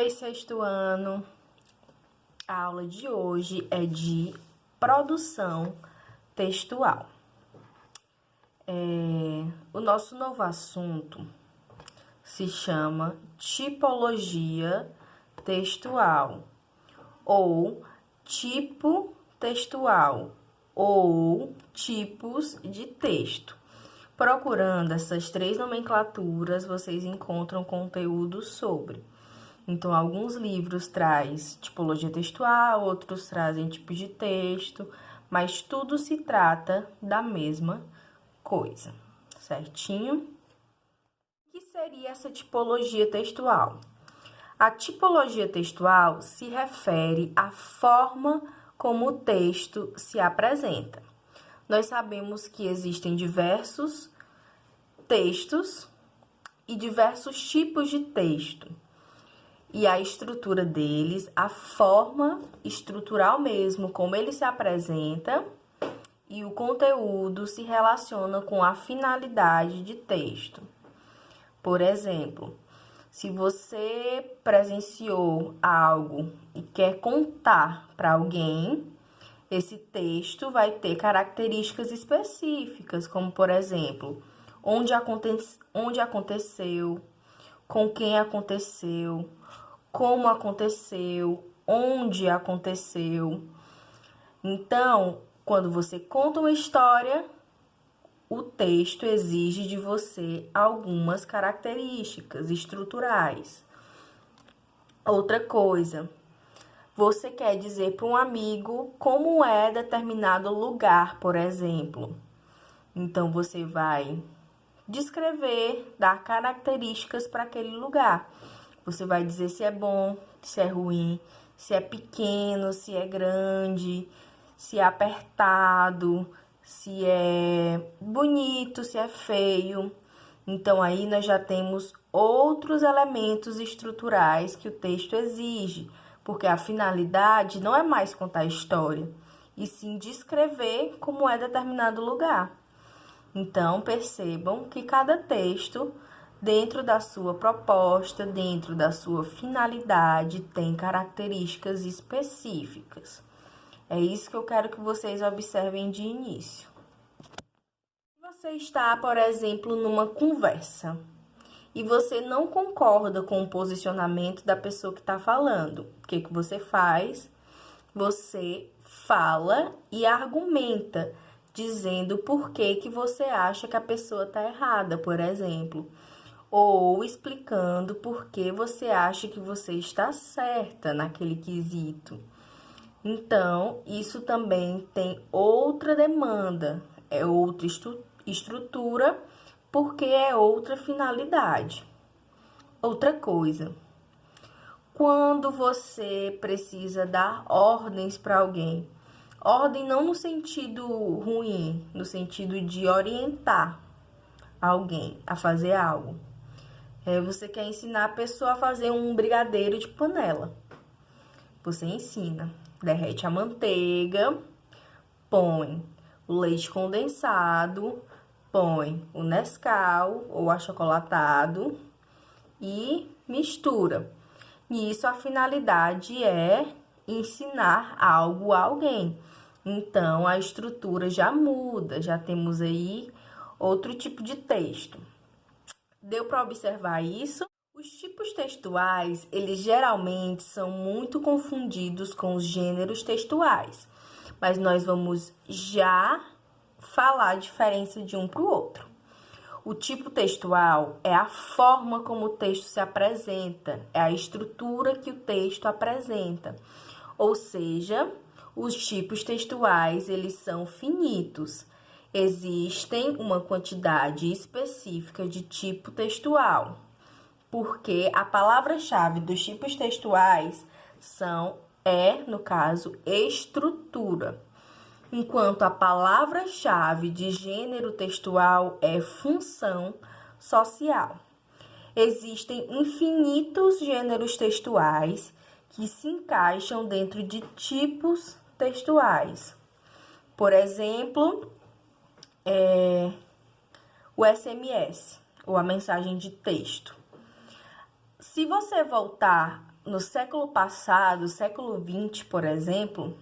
Oi, sexto ano. A aula de hoje é de produção textual. O nosso novo assunto se chama tipologia textual, ou tipo textual, ou tipos de texto. Procurando essas três nomenclaturas, vocês encontram conteúdo sobre. Então, alguns livros trazem tipologia textual, outros trazem tipos de texto, mas tudo se trata da mesma coisa, certinho? O que seria essa tipologia textual? A tipologia textual se refere à forma como o texto se apresenta. Nós sabemos que existem diversos textos e diversos tipos de texto. E a estrutura deles, a forma estrutural mesmo, como ele se apresenta, e o conteúdo se relaciona com a finalidade de texto. Por exemplo, se você presenciou algo e quer contar para alguém, esse texto vai ter características específicas, como, por exemplo, onde aconteceu, com quem aconteceu, como aconteceu, onde aconteceu. Então, quando você conta uma história, o texto exige de você algumas características estruturais. Outra coisa, você quer dizer para um amigo como é determinado lugar, por exemplo. Então, você vai descrever, dar características para aquele lugar. Você vai dizer se é bom, se é ruim, se é pequeno, se é grande, se é apertado, se é bonito, se é feio. Então, aí nós já temos outros elementos estruturais que o texto exige, porque a finalidade não é mais contar a história, e sim descrever como é determinado lugar. Então, percebam que cada texto, dentro da sua proposta, dentro da sua finalidade, tem características específicas. É isso que eu quero que vocês observem de início. Você está, por exemplo, numa conversa e você não concorda com o posicionamento da pessoa que está falando. O que você faz? Você fala e argumenta, dizendo por que você acha que a pessoa está errada, por exemplo. Ou explicando por que você acha que você está certa naquele quesito. Então, isso também tem outra demanda, é outra estrutura, porque é outra finalidade. Outra coisa, quando você precisa dar ordens para alguém, ordem não no sentido ruim, no sentido de orientar alguém a fazer algo. Você quer ensinar a pessoa a fazer um brigadeiro de panela. Você ensina, derrete a manteiga, põe o leite condensado, põe o Nescau ou achocolatado e mistura. Nisso, a finalidade é ensinar algo a alguém. Então, a estrutura já muda, já temos aí outro tipo de texto. Deu para observar isso? Os tipos textuais, eles geralmente são muito confundidos com os gêneros textuais, mas nós vamos já falar a diferença de um para o outro. O tipo textual é a forma como o texto se apresenta, é a estrutura que o texto apresenta. Ou seja, os tipos textuais, eles são finitos. Existem uma quantidade específica de tipo textual, porque a palavra-chave dos tipos textuais no caso, estrutura. Enquanto a palavra-chave de gênero textual é função social. Existem infinitos gêneros textuais que se encaixam dentro de tipos textuais. Por exemplo, o SMS, ou a mensagem de texto. Se você voltar no século passado, século XX, por exemplo,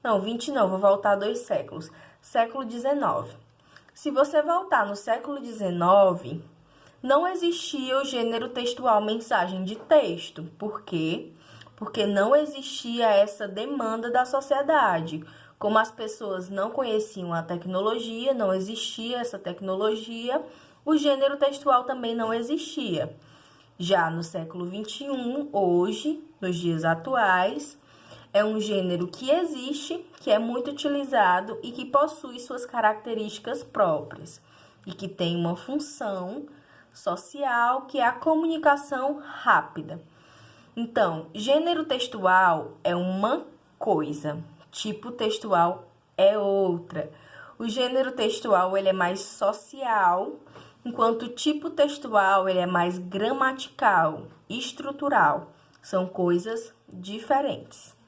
não, 20 não, vou voltar 2 séculos, século XIX. Se você voltar no século XIX, não existia o gênero textual mensagem de texto. Por quê? Porque não existia essa demanda da sociedade. Como as pessoas não conheciam a tecnologia, não existia essa tecnologia, o gênero textual também não existia. Já no século XXI, hoje, nos dias atuais, é um gênero que existe, que é muito utilizado e que possui suas características próprias e que tem uma função social que é a comunicação rápida. Então, gênero textual é uma coisa, tipo textual é outra. O gênero textual ele é mais social, enquanto o tipo textual ele é mais gramatical, estrutural. São coisas diferentes.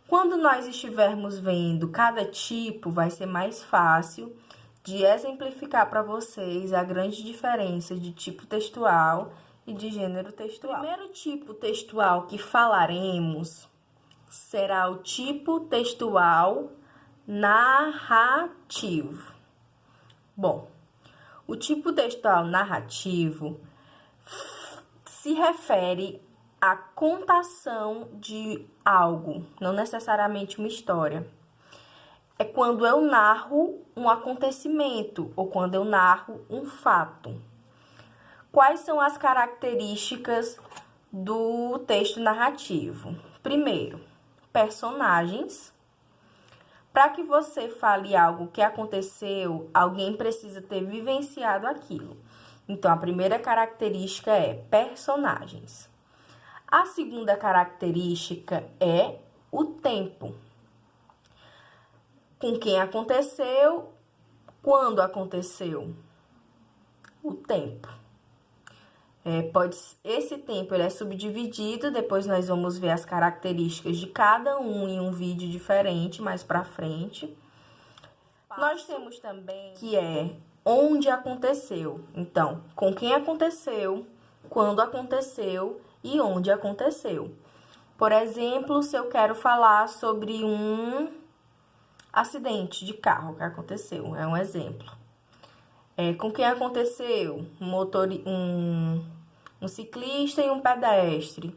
Quando nós estivermos vendo cada tipo, vai ser mais fácil de exemplificar para vocês a grande diferença de tipo textual e de gênero textual. O primeiro tipo textual que falaremos será o tipo textual narrativo. Bom, o tipo textual narrativo se refere à contação de algo, não necessariamente uma história. É quando eu narro um acontecimento ou quando eu narro um fato. Quais são as características do texto narrativo? Primeiro, personagens. Para que você fale algo que aconteceu, alguém precisa ter vivenciado aquilo. Então, a primeira característica é personagens. A segunda característica é o tempo. Com quem aconteceu, quando aconteceu. O tempo. Esse tempo ele é subdividido, depois nós vamos ver as características de cada um em um vídeo diferente mais para frente. Nós temos também que é onde aconteceu. Então, com quem aconteceu, quando aconteceu e onde aconteceu. Por exemplo, se eu quero falar sobre um acidente de carro que aconteceu, é um exemplo. Com quem aconteceu? Um ciclista e um pedestre.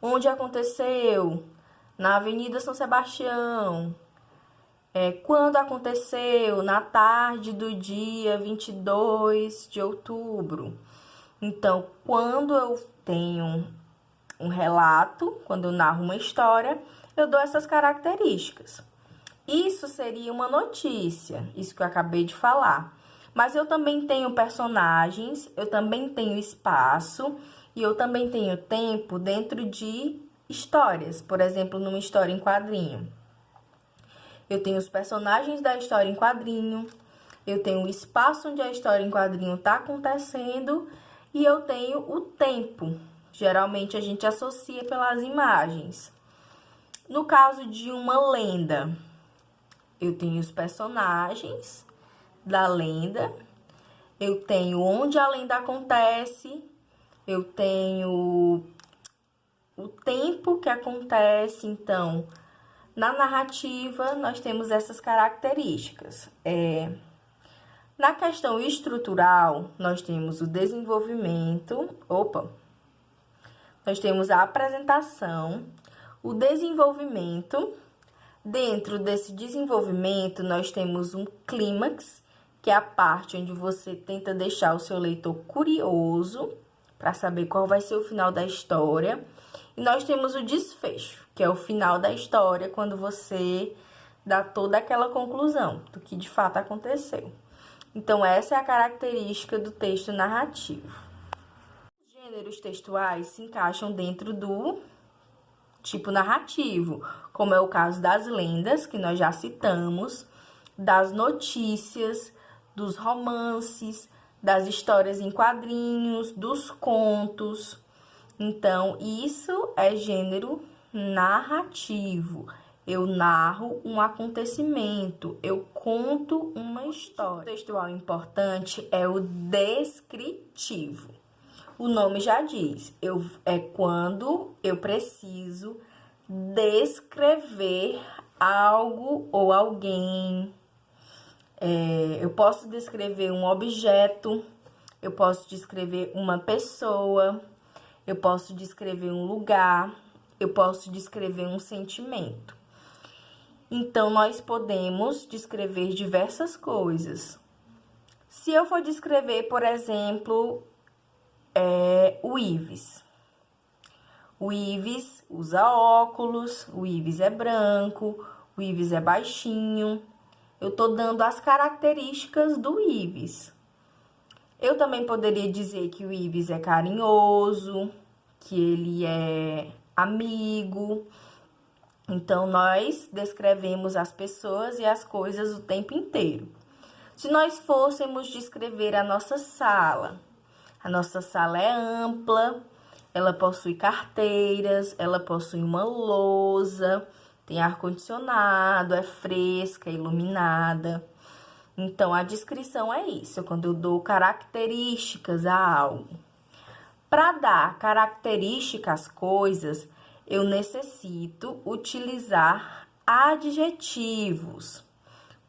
Onde aconteceu? Na Avenida São Sebastião. Quando aconteceu? Na tarde do dia 22 de outubro. Então, quando eu tenho um relato, quando eu narro uma história, eu dou essas características. Isso seria uma notícia, isso que eu acabei de falar. Mas eu também tenho personagens, eu também tenho espaço e eu também tenho tempo dentro de histórias. Por exemplo, numa história em quadrinho. Eu tenho os personagens da história em quadrinho, eu tenho o espaço onde a história em quadrinho está acontecendo e eu tenho o tempo. Geralmente a gente associa pelas imagens. No caso de uma lenda, eu tenho os personagens da lenda, eu tenho onde a lenda acontece, eu tenho o tempo que acontece. Então, na narrativa, nós temos essas características. Na questão estrutural, nós temos o desenvolvimento, nós temos a apresentação, o desenvolvimento. Dentro desse desenvolvimento, nós temos um clímax, que é a parte onde você tenta deixar o seu leitor curioso para saber qual vai ser o final da história. E nós temos o desfecho, que é o final da história, quando você dá toda aquela conclusão do que de fato aconteceu. Então, essa é a característica do texto narrativo. Os gêneros textuais se encaixam dentro do tipo narrativo, como é o caso das lendas, que nós já citamos, das notícias, dos romances, das histórias em quadrinhos, dos contos. Então, isso é gênero narrativo. Eu narro um acontecimento, eu conto uma história. O textual importante é o descritivo. O nome já diz, é quando eu preciso descrever algo ou alguém. Eu posso descrever um objeto, eu posso descrever uma pessoa, eu posso descrever um lugar, eu posso descrever um sentimento. Então, nós podemos descrever diversas coisas. Se eu for descrever, por exemplo, o Ives. O Ives usa óculos, o Ives é branco, o Ives é baixinho. Eu tô dando as características do Ives. Eu também poderia dizer que o Ives é carinhoso, que ele é amigo. Então, nós descrevemos as pessoas e as coisas o tempo inteiro. Se nós fôssemos descrever a nossa sala é ampla, ela possui carteiras, ela possui uma lousa, tem ar-condicionado, é fresca, iluminada. Então, a descrição é isso, quando eu dou características a algo. Para dar características às coisas, eu necessito utilizar adjetivos,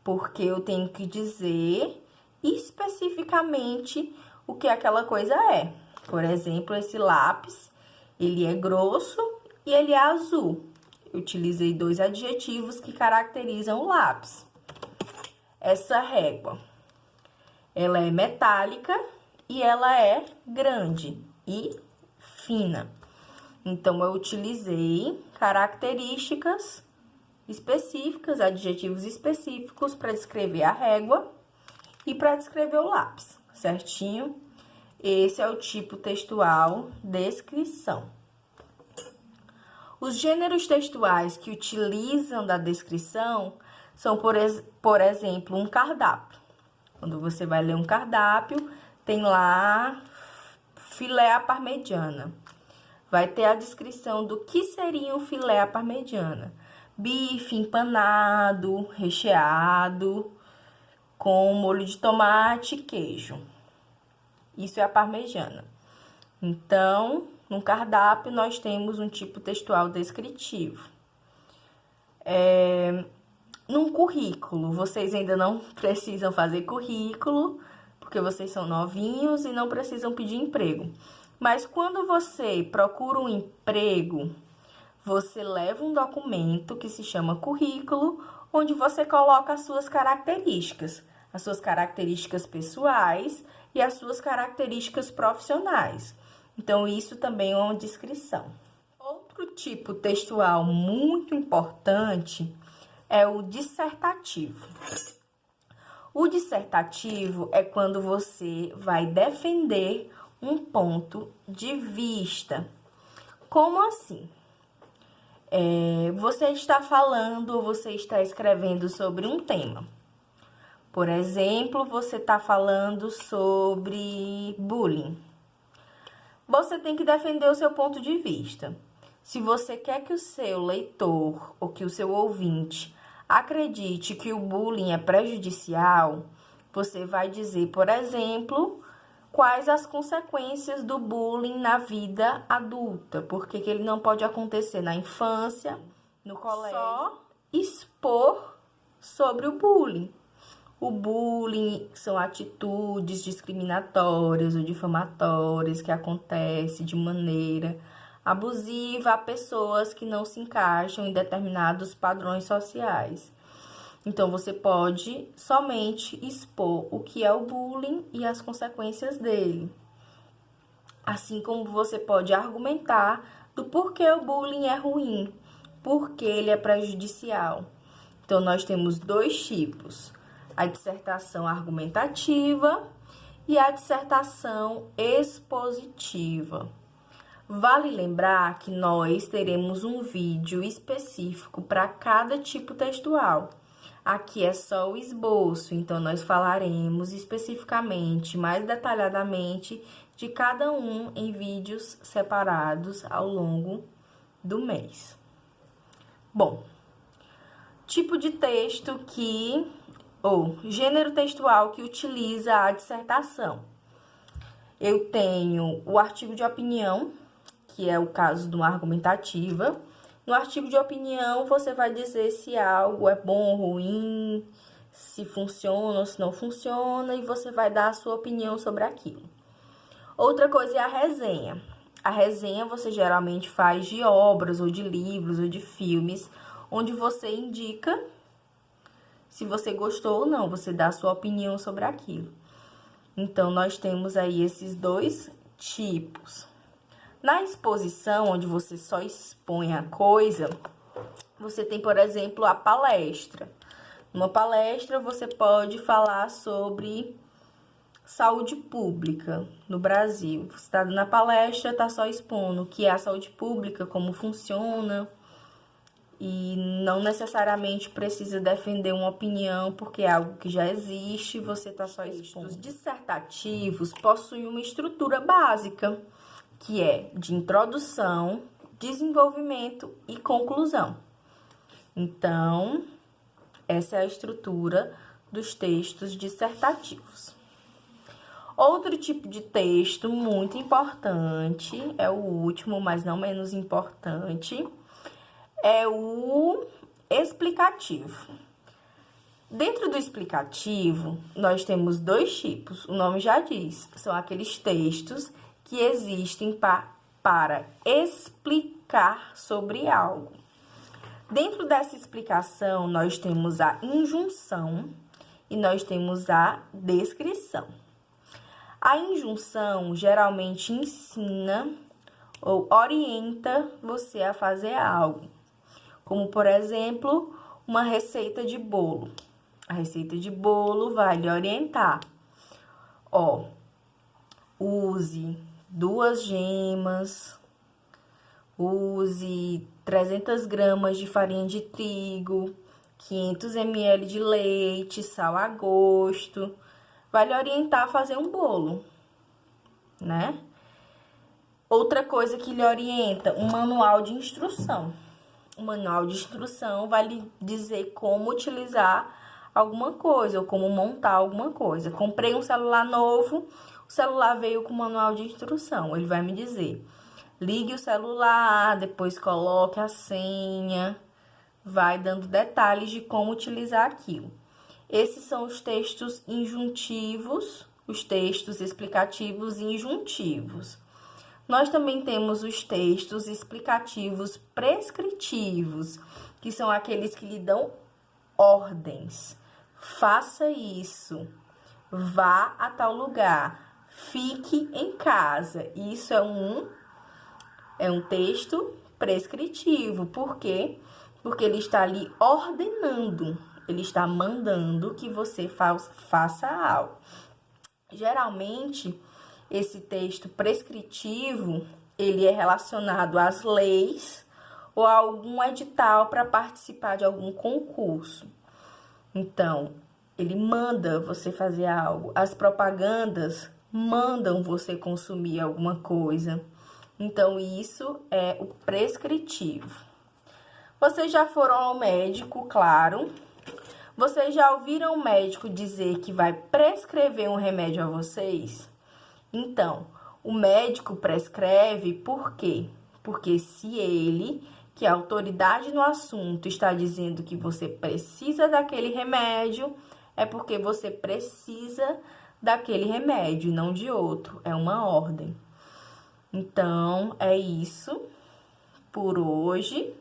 porque eu tenho que dizer especificamente o que aquela coisa é. Por exemplo, esse lápis, ele é grosso e ele é azul. Eu utilizei 2 adjetivos que caracterizam o lápis. Essa régua, ela é metálica e ela é grande e fina. Então, eu utilizei características específicas, adjetivos específicos para descrever a régua e para descrever o lápis, certinho? Esse é o tipo textual descrição. Os gêneros textuais que utilizam da descrição são, por exemplo, um cardápio. Quando você vai ler um cardápio, tem lá filé à parmegiana. Vai ter a descrição do que seria um filé à parmegiana. Bife empanado, recheado, com molho de tomate e queijo. Isso é a parmegiana. Então, no cardápio, nós temos um tipo textual descritivo. Num currículo, vocês ainda não precisam fazer currículo, porque vocês são novinhos e não precisam pedir emprego. Mas quando você procura um emprego, você leva um documento que se chama currículo, onde você coloca as suas características pessoais e as suas características profissionais. Então, isso também é uma descrição. Outro tipo textual muito importante é o dissertativo. O dissertativo é quando você vai defender um ponto de vista. Como assim? Você está falando ou você está escrevendo sobre um tema. Por exemplo, você está falando sobre bullying. Você tem que defender o seu ponto de vista. Se você quer que o seu leitor ou que o seu ouvinte acredite que o bullying é prejudicial, você vai dizer, por exemplo, quais as consequências do bullying na vida adulta, porque ele não pode acontecer na infância, no colégio. Só expor sobre o bullying. O bullying são atitudes discriminatórias ou difamatórias que acontecem de maneira abusiva a pessoas que não se encaixam em determinados padrões sociais. Então, você pode somente expor o que é o bullying e as consequências dele. Assim como você pode argumentar do porquê o bullying é ruim, porque ele é prejudicial. Então, nós temos 2 tipos: a dissertação argumentativa e a dissertação expositiva. Vale lembrar que nós teremos um vídeo específico para cada tipo textual. Aqui é só o esboço, então nós falaremos especificamente, mais detalhadamente, de cada um em vídeos separados ao longo do mês. Bom, tipo de texto ou gênero textual que utiliza a dissertação. Eu tenho o artigo de opinião, que é o caso de uma argumentativa. No artigo de opinião, você vai dizer se algo é bom ou ruim, se funciona ou se não funciona, e você vai dar a sua opinião sobre aquilo. Outra coisa é a resenha. A resenha você geralmente faz de obras, ou de livros, ou de filmes, onde você indica se você gostou ou não, você dá a sua opinião sobre aquilo. Então, nós temos aí esses dois tipos. Na exposição, onde você só expõe a coisa, você tem, por exemplo, a palestra. Numa palestra, você pode falar sobre saúde pública no Brasil. Você está na palestra, está só expondo o que é a saúde pública, como funciona, e não necessariamente precisa defender uma opinião, porque é algo que já existe, você está só expondo. Os dissertativos possuem uma estrutura básica, que é de introdução, desenvolvimento e conclusão. Então, essa é a estrutura dos textos dissertativos. Outro tipo de texto muito importante, é o último, mas não menos importante, é o explicativo. Dentro do explicativo, nós temos dois tipos, o nome já diz, são aqueles textos que existem para explicar sobre algo. Dentro dessa explicação, nós temos a injunção e nós temos a descrição. A injunção geralmente ensina ou orienta você a fazer algo, como, por exemplo, uma receita de bolo. A receita de bolo vai lhe orientar. Use 2 gemas, use 300 gramas de farinha de trigo, 500 ml de leite, sal a gosto. Vai lhe orientar a fazer um bolo, né? Outra coisa que lhe orienta, um manual de instrução. O manual de instrução vai lhe dizer como utilizar alguma coisa ou como montar alguma coisa. Comprei um celular novo, o celular veio com manual de instrução. Ele vai me dizer, ligue o celular, depois coloque a senha, vai dando detalhes de como utilizar aquilo. Esses são os textos injuntivos, os textos explicativos e injuntivos. Nós também temos os textos explicativos prescritivos, que são aqueles que lhe dão ordens. Faça isso, vá a tal lugar, fique em casa. Isso é um texto prescritivo. Por quê? Porque ele está ali ordenando, ele está mandando que você faça algo. Geralmente, esse texto prescritivo, ele é relacionado às leis ou a algum edital para participar de algum concurso. Então, ele manda você fazer algo. As propagandas mandam você consumir alguma coisa. Então, isso é o prescritivo. Vocês já foram ao médico, claro. Vocês já ouviram o médico dizer que vai prescrever um remédio a vocês? Então, o médico prescreve por quê? Porque se ele, que é a autoridade no assunto, está dizendo que você precisa daquele remédio, é porque você precisa daquele remédio e não de outro. É uma ordem. Então, é isso por hoje.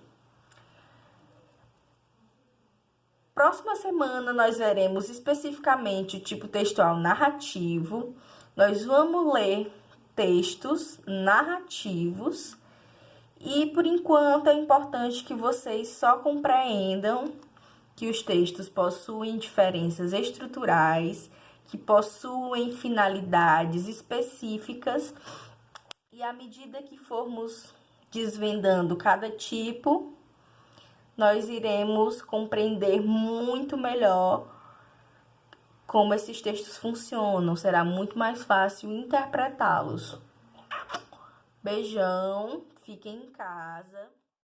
Próxima semana, nós veremos especificamente o tipo textual narrativo. Nós vamos ler textos narrativos e, por enquanto, é importante que vocês só compreendam que os textos possuem diferenças estruturais, que possuem finalidades específicas e, à medida que formos desvendando cada tipo, nós iremos compreender muito melhor como esses textos funcionam. Será muito mais fácil interpretá-los. Beijão, fiquem em casa.